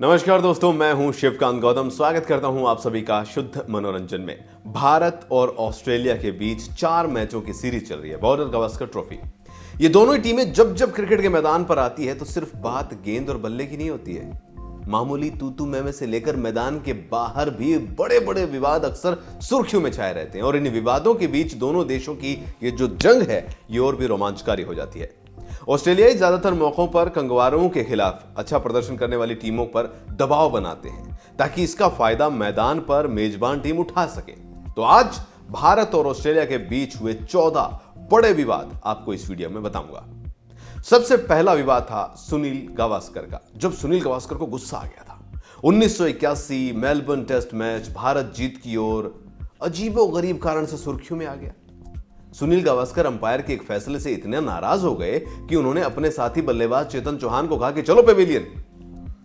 नमस्कार दोस्तों, मैं हूं शिवकांत गौतम। स्वागत करता हूं आप सभी का शुद्ध मनोरंजन में। भारत और ऑस्ट्रेलिया के बीच 4 मैचों की सीरीज चल रही है, बॉर्डर गावस्कर ट्रॉफी। ये दोनों ही टीमें जब जब क्रिकेट के मैदान पर आती है तो सिर्फ बात गेंद और बल्ले की नहीं होती है। मामूली तू मैं से लेकर मैदान के बाहर भी बड़े बड़े विवाद अक्सर सुर्खियों में छाए रहते हैं और इन विवादों के बीच दोनों देशों की ये जो जंग है ये और भी रोमांचकारी हो जाती है। ऑस्ट्रेलियाई ज्यादातर मौकों पर कंगवारों के खिलाफ अच्छा प्रदर्शन करने वाली टीमों पर दबाव बनाते हैं ताकि इसका फायदा मैदान पर मेजबान टीम उठा सके। तो आज भारत और ऑस्ट्रेलिया के बीच हुए 14 बड़े विवाद आपको इस वीडियो में बताऊंगा। सबसे पहला विवाद था सुनील गावस्कर का। जब सुनील गावस्कर को गुस्सा आ गया था 1981 मेलबर्न टेस्ट मैच भारत जीत की ओर अजीबोगरीब कारण से सुर्खियों में आ गया। सुनील गावस्कर अंपायर के एक फैसले से इतने नाराज हो गए कि उन्होंने अपने साथी बल्लेबाज चेतन चौहान को कहा कि चलो पेविलियन।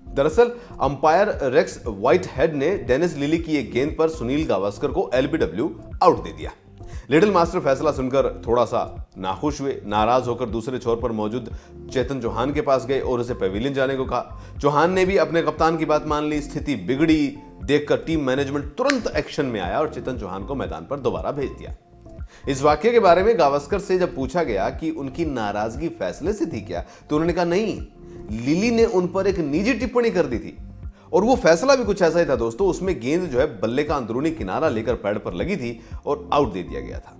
दरअसल अंपायर रेक्स व्हाइटहेड ने डेनिस लिली की एक गेंद पर सुनील गावस्कर को एलबीडब्ल्यू आउट दे दिया। लिटिल मास्टर फैसला सुनकर थोड़ा सा नाखुश हुए। नाराज होकर दूसरे छोर पर मौजूद चेतन चौहान के पास गए और उसे पेविलियन जाने को कहा। चौहान ने भी अपने कप्तान की बात मान ली। स्थिति बिगड़ी देखकर टीम मैनेजमेंट तुरंत एक्शन में आया और चेतन चौहान को मैदान पर दोबारा भेज दिया। इस वाक्य के बारे में गावस्कर से जब पूछा गया कि उनकी नाराजगी फैसले से थी क्या, तो उन्होंने कहा नहीं, लिली ने उन पर एक निजी टिप्पणी कर दी थी और वो फैसला भी कुछ ऐसा ही था दोस्तों। उसमें गेंद जो है बल्ले का अंदरूनी किनारा लेकर पैड पर लगी थी और आउट दे दिया गया था।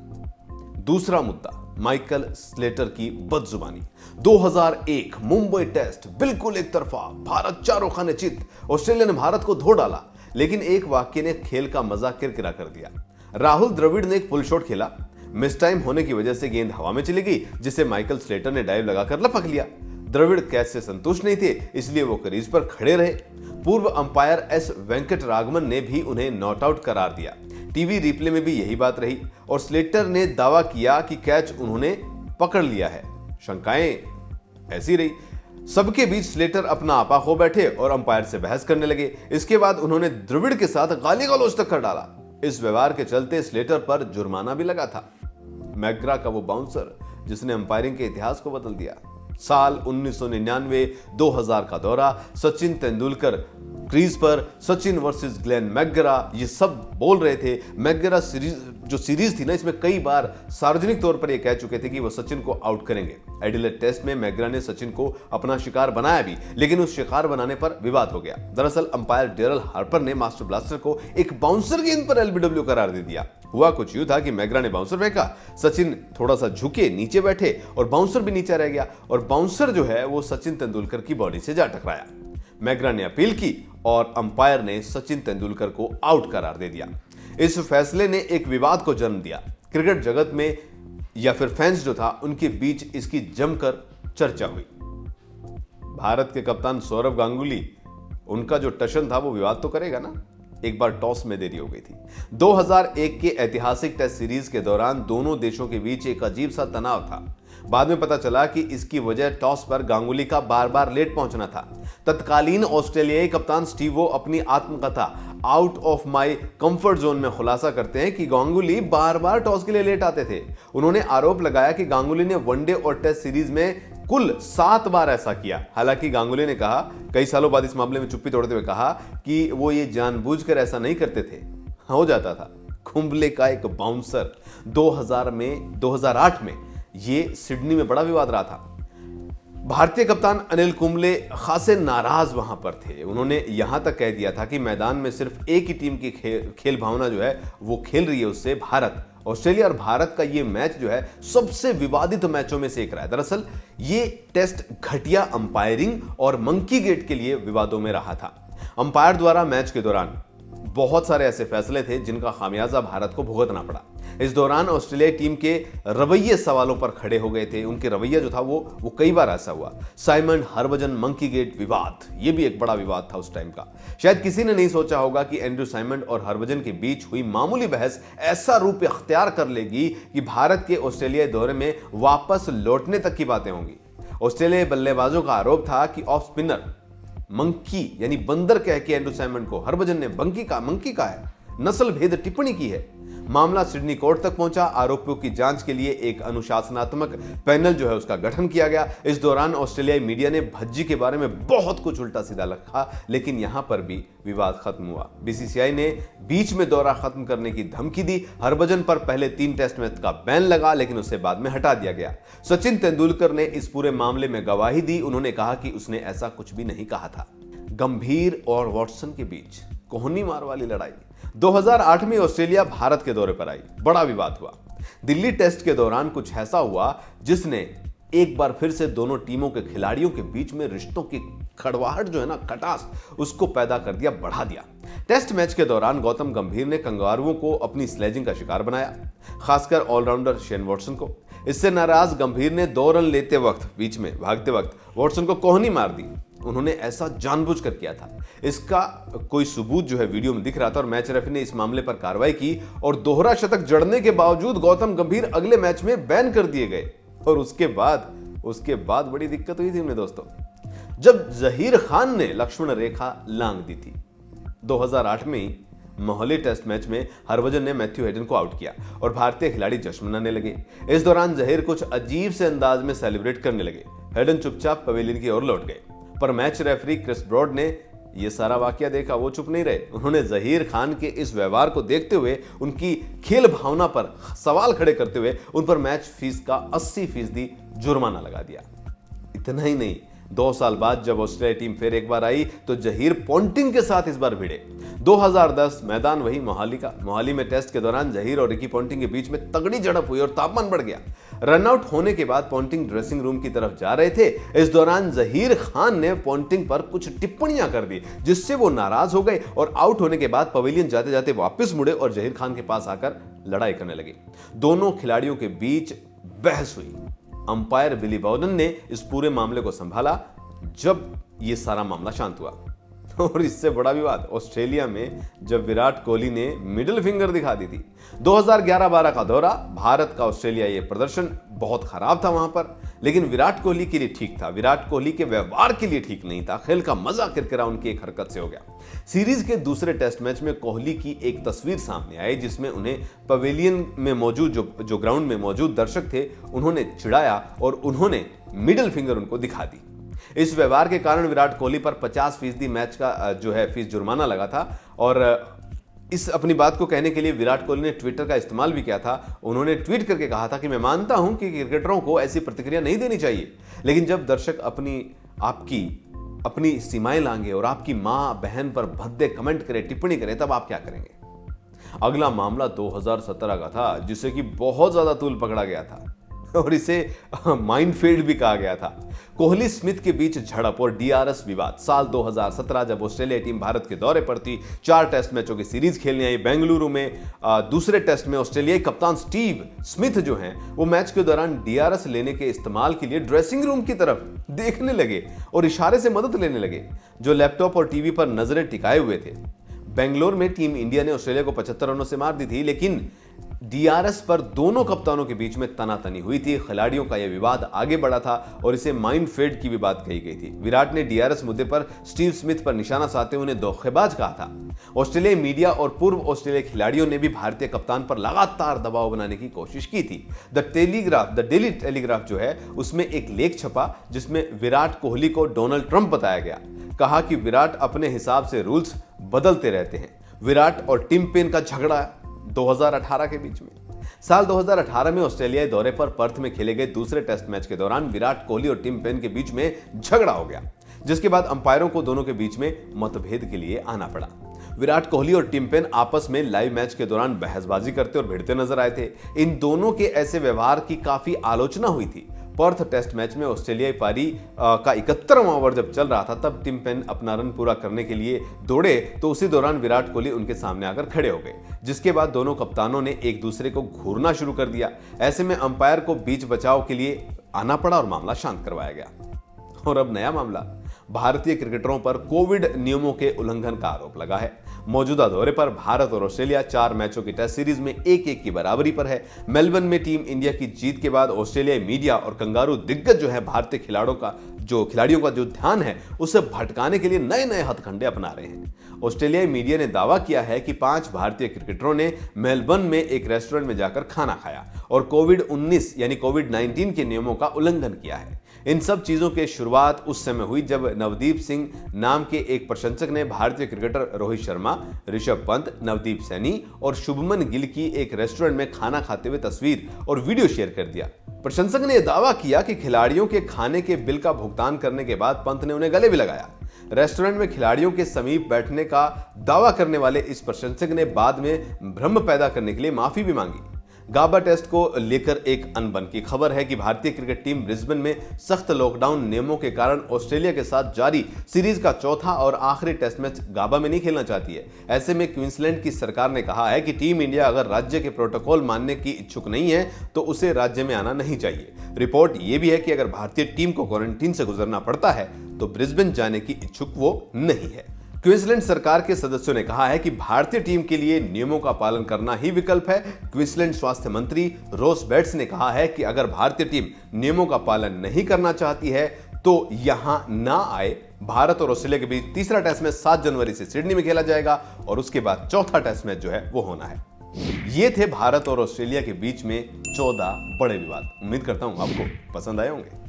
दूसरा मुद्दा माइकल स्लेटर की बदजुबानी। 2001 मुंबई टेस्ट बिल्कुल एक तरफा, भारत चारों खाने चित। ऑस्ट्रेलिया ने भारत को धो डाला, लेकिन एक वाक्य ने खेल का मजा किरकिरा कर दिया। राहुल द्रविड़ ने एक पुल शॉट खेला, मिस टाइम होने की वजह से गेंद हवा में चली गई, जिसे माइकल स्लेटर ने डाइव लगाकर लपक लिया। द्रविड़ कैच से संतुष्ट नहीं थे, इसलिए वो क्रीज पर खड़े रहे। पूर्व अंपायर एस वेंकट राघवन ने भी उन्हें नॉट आउट करार दिया। टीवी रिप्ले में भी यही बात रही और स्लेटर ने दावा किया कि कैच उन्होंने पकड़ लिया है। शंकाएं ऐसी रही। सबके बीच स्लेटर अपना आपा खो बैठे और अंपायर से बहस करने लगे। इसके बाद उन्होंने द्रविड़ के साथ गाली गलौज तक कर डाला। इस व्यवहार के चलते स्लेटर पर जुर्माना भी लगा था। मैकग्रा का वो बाउंसर जिसने अंपायरिंग के इतिहास को बदल दिया। साल 1999-2000 का दौरा, सचिन तेंदुलकर क्रीज पर, सचिन वर्सेस ग्लेन मैकग्रा, ये सब बोल रहे थे। मैकग्रा सीरीज थी ना, इसमें कई बार सार्वजनिक तौर पर ये कह चुके थे कि वो सचिन को आउट करेंगे। एडिलेड टेस्ट में मैकग्रा ने सचिन को अपना शिकार बनाया भी, लेकिन उस शिकार बनाने पर विवाद हो गया। दरअसल अंपायर डेरल हार्पर ने मास्टर ब्लास्टर को एक बाउंसर गेंद पर एलबीडब्ल्यू करार दे दिया। हुआ कुछ यूं था कि मैकग्रा ने बाउंसर फेंका, सचिन थोड़ा सा झुके नीचे बैठे और बाउंसर भी नीचे रह गया और बाउंसर जो है वो सचिन तेंदुलकर की बॉडी से जा टकराया। मैकग्रा ने अपील की और अंपायर ने सचिन तेंदुलकर को आउट करार दे दिया। इस फैसले ने एक विवाद को जन्म दिया। क्रिकेट जगत में या फिर फैंस जो था उनके बीच इसकी जमकर चर्चा हुई। भारत के कप्तान सौरव गांगुली, उनका जो टशन था वो विवाद तो करेगा ना। एक बार टॉस में देरी हो गई थी। 2001 के ऐतिहासिक टेस्ट सीरीज के दौरान दोनों देशों के बीच एक अजीब सा तनाव था। बाद में पता चला कि इसकी वजह टॉस पर गांगुली का बार बार लेट पहुंचना था। तत्कालीन ऑस्ट्रेलियाई कप्तान स्टीवो अपनी आत्मकथा out of my comfort zone में खुलासा करते हैं कि गांगुली बार बार टॉस के लिए लेट आते थे। उन्होंने आरोप लगाया कि गांगुली ने वनडे और टेस्ट सीरीज में कुल 7 बार ऐसा किया। हालांकि गांगुली ने कहा, कई सालों बाद इस मामले में चुप्पी तोड़ते हुए कहा कि वो ये जानबूझकर ऐसा नहीं करते थे, हो जाता था। कुंबले का एक बाउंसर 2008 में ये सिडनी में बड़ा विवाद रहा था। भारतीय कप्तान अनिल कुंबले खासे नाराज वहां पर थे। उन्होंने यहां तक कह दिया था कि मैदान में सिर्फ एक ही टीम की खेल भावना जो है वो खेल रही है, उससे भारत। ऑस्ट्रेलिया और भारत का ये मैच जो है सबसे विवादित मैचों में से एक रहा है। दरअसल ये टेस्ट घटिया अंपायरिंग और मंकी गेट के लिए विवादों में रहा था। अंपायर द्वारा मैच के दौरान बहुत सारे ऐसे फैसले थे जिनका खामियाजा भारत को भुगतना पड़ा। इस दौरान ऑस्ट्रेलियाई टीम के रवैये सवालों पर खड़े हो गए थे। उनके रवैया जो था वो कई बार ऐसा हुआ। साइमन हरभजन मंकी गेट विवाद, ये भी एक बड़ा विवाद था उस टाइम का। शायद किसी ने नहीं सोचा होगा कि एंड्रू साइमन और हरभजन के बीच हुई मामूली बहस ऐसा रूप इख्तियार कर लेगी कि भारत के ऑस्ट्रेलियाई दौरे में वापस लौटने तक की बातें होंगी। ऑस्ट्रेलियाई बल्लेबाजों का आरोप था कि ऑफ स्पिनर मंकी यानी बंदर कह के एंड्रू साइमन को हरभजन ने मंकी का है, नस्ल भेद टिप्पणी की है। मामला सिडनी कोर्ट तक पहुंचा। आरोपियों की जांच के लिए एक अनुशासनात्मक पैनल जो है उसका गठन किया गया। इस दौरान ऑस्ट्रेलियाई मीडिया ने भज्जी के बारे में बहुत कुछ उल्टा सीधा लिखा, लेकिन यहां पर भी विवाद खत्म हुआ। बीसीसीआई ने बीच में दौरा खत्म करने की धमकी दी। हरभजन पर पहले 3 टेस्ट मैच का बैन लगा, लेकिन उससे बाद में हटा दिया गया। सचिन तेंदुलकर ने इस पूरे मामले में गवाही दी। उन्होंने कहा कि उसने ऐसा कुछ भी नहीं कहा था। गंभीर और वॉटसन के बीच कोहनी मार वाली लड़ाई। 2008 में ऑस्ट्रेलिया भारत के दौरे पर आई, बड़ा विवाद हुआ। दिल्ली टेस्ट के दौरान कुछ ऐसा हुआ जिसने एक बार फिर से दोनों टीमों के खिलाड़ियों के बीच में रिश्तों की कड़वाहट जो है ना, खटास, उसको पैदा कर दिया, बढ़ा दिया। टेस्ट मैच के दौरान गौतम गंभीर ने कंगारुओं को अपनी स्लेजिंग का शिकार बनाया, खासकर ऑलराउंडर शेन वॉटसन को। इससे नाराज गंभीर ने 2 रन लेते वक्त, बीच में भागते वक्त वॉटसन को कोहनी मार दी। उन्होंने ऐसा जानबूझकर किया था। इसका कोई सबूत जो है वीडियो में दिख रहा था और मैच रेफरी ने इस मामले पर कार्रवाई की और दोहरा शतक जड़ने के बावजूद गौतम गंभीर अगले मैच में बैन कर दिए गए। और उसके बाद बड़ी दिक्कत हुई थी उन्हें दोस्तों, जब जहीर खान ने लक्ष्मण रेखा लांघ दी थी। 2008 में ही मोहाली टेस्ट मैच में हरभजन ने मैथ्यू हेडन को आउट किया और भारतीय खिलाड़ी जश्न मनाने लगे। इस दौरान जहीर कुछ अजीब से अंदाज में सेलिब्रेट करने लगे। हेडन चुपचाप पवेलियन की ओर लौट गए, पर मैच रेफरी क्रिस ब्रॉड ने यह सारा वाकया देखा, वो चुप नहीं रहे। उन्होंने जहीर खान के इस व्यवहार को देखते हुए, उनकी खेल भावना पर सवाल खड़े करते हुए उन पर मैच फीस का 80% जुर्माना लगा दिया। इतना ही नहीं, 2 साल बाद जब ऑस्ट्रेलिया टीम फिर एक बार आई तो जहीर पॉन्टिंग के साथ इस बार भिड़े। 2010 मैदान वही मोहाली का। मोहाली में टेस्ट के दौरान जहीर और रिकी पॉन्टिंग के बीच में तगड़ी झड़प हुई और तापमान बढ़ गया। रनआउट होने के बाद पॉन्टिंग ड्रेसिंग रूम की तरफ जा रहे थे। इस दौरान जहीर खान ने पॉन्टिंग पर कुछ टिप्पणियां कर दी, जिससे वो नाराज हो गए और आउट होने के बाद पवेलियन जाते जाते वापस मुड़े और जहीर खान के पास आकर लड़ाई करने लगे। दोनों खिलाड़ियों के बीच बहस हुई। अंपायर बिली बाउडन ने इस पूरे मामले को संभाला जब यह सारा मामला शांत हुआ। और इससे बड़ा विवाद ऑस्ट्रेलिया में जब विराट कोहली ने मिडिल फिंगर दिखा दी थी। 2011-12 का दौरा, भारत का ऑस्ट्रेलिया ये प्रदर्शन बहुत खराब था वहां पर, लेकिन विराट कोहली के लिए ठीक था। विराट कोहली के व्यवहार के लिए ठीक नहीं था। खेल का मजा किरकिरा उनकी एक हरकत से हो गया। सीरीज के दूसरे टेस्ट मैच में कोहली की एक तस्वीर सामने आई जिसमें उन्हें पवेलियन में मौजूद जो ग्राउंड में मौजूद दर्शक थे, उन्होंने चिढ़ाया और उन्होंने मिडिल फिंगर उनको दिखा दी। इस व्यवहार के कारण विराट कोहली पर 50% मैच का जो है फीस जुर्माना लगा था। और इस अपनी बात को कहने के लिए विराट कोहली ने ट्विटर का इस्तेमाल भी किया था। उन्होंने ट्वीट करके कहा था कि मैं मानता हूं कि क्रिकेटरों को ऐसी प्रतिक्रिया नहीं देनी चाहिए, लेकिन जब दर्शक अपनी सीमाएं लांघे और आपकी मां बहन पर भद्दे कमेंट करे, टिप्पणी करे, तब आप क्या करेंगे। अगला मामला 2017 का था, जिसे कि बहुत ज्यादा तूल पकड़ा गया था और इसे माइनफील्ड भी कहा गया था। कोहली स्मिथ के बीच झड़प और डीआरएस विवाद। साल 2017 जब ऑस्ट्रेलिया टीम भारत के दौरे पर थी, 4 टेस्ट मैचों की सीरीज खेलने आई बेंगलुरु में। दूसरे टेस्ट में ऑस्ट्रेलियाई कप्तान स्टीव स्मिथ जो हैं, वो मैच के दौरान डीआरएस लेने के इस्तेमाल के लिए ड्रेसिंग रूम की तरफ देखने लगे और इशारे से मदद लेने लगे, जो लैपटॉप और टीवी पर नजरें टिकाए हुए थे। बेंगलोर में टीम इंडिया ने ऑस्ट्रेलिया को 75 रनों से मार दी थी, लेकिन डीआरएस पर दोनों कप्तानों के बीच में तनातनी हुई थी। खिलाड़ियों का यह विवाद आगे बढ़ा था और इसे माइनफील्ड की भी बात कही गई थी। विराट ने डीआरएस मुद्दे पर स्टीव स्मिथ पर निशाना साधते हुए उन्हें धोखेबाज कहा था। ऑस्ट्रेलियाई मीडिया और पूर्व ऑस्ट्रेलियाई खिलाड़ियों ने भी भारतीय कप्तान पर लगातार दबाव बनाने की कोशिश की थी। द डेली टेलीग्राफ जो है, उसमें एक लेख छपा जिसमें विराट कोहली को डोनाल्ड ट्रंप बताया गया। कहा कि विराट अपने हिसाब से रूल्स बदलते रहते हैं। विराट और टिम पेन का झगड़ा 2018 के बीच में। साल 2018 में ऑस्ट्रेलियाई दौरे पर पर्थ में खेले गए दूसरे टेस्ट मैच के दौरान विराट कोहली और टिम पेन के बीच में झगड़ा हो गया, जिसके बाद अंपायरों को दोनों के बीच में मतभेद के लिए आना पड़ा। विराट कोहली और टिम पेन आपस में लाइव मैच के दौरान बहसबाजी करते और भिड़ते नजर आए थे। इन दोनों के ऐसे व्यवहार की काफी आलोचना हुई थी। पर्थ टेस्ट मैच में ऑस्ट्रेलियाई पारी का 71वां ओवर जब चल रहा था, तब टिम पेन अपना रन पूरा करने के लिए दौड़े तो उसी दौरान विराट कोहली उनके सामने आकर खड़े हो गए, जिसके बाद दोनों कप्तानों ने एक दूसरे को घूरना शुरू कर दिया। ऐसे में अंपायर को बीच बचाव के लिए आना पड़ा और मामला शांत करवाया गया। और अब नया मामला। भारतीय क्रिकेटरों पर कोविड नियमों के उल्लंघन का आरोप लगा है। मौजूदा दौरे पर भारत और ऑस्ट्रेलिया 4 मैचों की टेस्ट सीरीज में 1-1 की बराबरी पर है। मेलबर्न में टीम इंडिया की जीत के बाद ऑस्ट्रेलियाई मीडिया और कंगारू दिग्गज जो है भारतीय खिलाड़ियों का जो ध्यान है उसे भटकाने के लिए नए नए हथकंडे अपना रहे हैं। ऑस्ट्रेलियाई मीडिया ने दावा किया है कि 5 भारतीय क्रिकेटरों ने मेलबर्न में एक रेस्टोरेंट में जाकर खाना खाया और कोविड-19 के नियमों का उल्लंघन किया है। इन सब चीजों की शुरुआत उस समय हुई जब नवदीप सिंह नाम के एक प्रशंसक ने भारतीय क्रिकेटर रोहित शर्मा, ऋषभ पंत, नवदीप सैनी और शुभमन गिल की एक रेस्टोरेंट में खाना खाते हुए तस्वीर और वीडियो शेयर कर दिया। प्रशंसक ने यह दावा किया कि खिलाड़ियों के खाने के बिल का भुगतान करने के बाद पंत ने उन्हें गले भी लगाया। रेस्टोरेंट में खिलाड़ियों के समीप बैठने का दावा करने वाले इस प्रशंसक ने बाद में भ्रम पैदा करने के लिए माफी भी मांगी। गाबा टेस्ट को लेकर एक अनबन की खबर है कि भारतीय क्रिकेट टीम ब्रिस्बेन में सख्त लॉकडाउन नियमों के कारण ऑस्ट्रेलिया के साथ जारी सीरीज का चौथा और आखिरी टेस्ट मैच गाबा में नहीं खेलना चाहती है। ऐसे में क्वींसलैंड की सरकार ने कहा है कि टीम इंडिया अगर राज्य के प्रोटोकॉल मानने की इच्छुक नहीं है तो उसे राज्य में आना नहीं चाहिए। रिपोर्ट यह भी है कि अगर भारतीय टीम को क्वारंटीन से गुजरना पड़ता है तो ब्रिस्बेन जाने की इच्छुक वो नहीं है। क्वींसलैंड सरकार के सदस्यों ने कहा है कि भारतीय टीम के लिए नियमों का पालन करना ही विकल्प है। क्वींसलैंड स्वास्थ्य मंत्री रोस बेट्स ने कहा है कि अगर भारतीय टीम नियमों का पालन नहीं करना चाहती है तो यहां ना आए। भारत और ऑस्ट्रेलिया के बीच तीसरा टेस्ट मैच 7 जनवरी से सिडनी में खेला जाएगा और उसके बाद चौथा टेस्ट मैच जो है वो होना है। ये थे भारत और ऑस्ट्रेलिया के बीच में 14 बड़े विवाद। उम्मीद करता हूं आपको पसंद आए होंगे।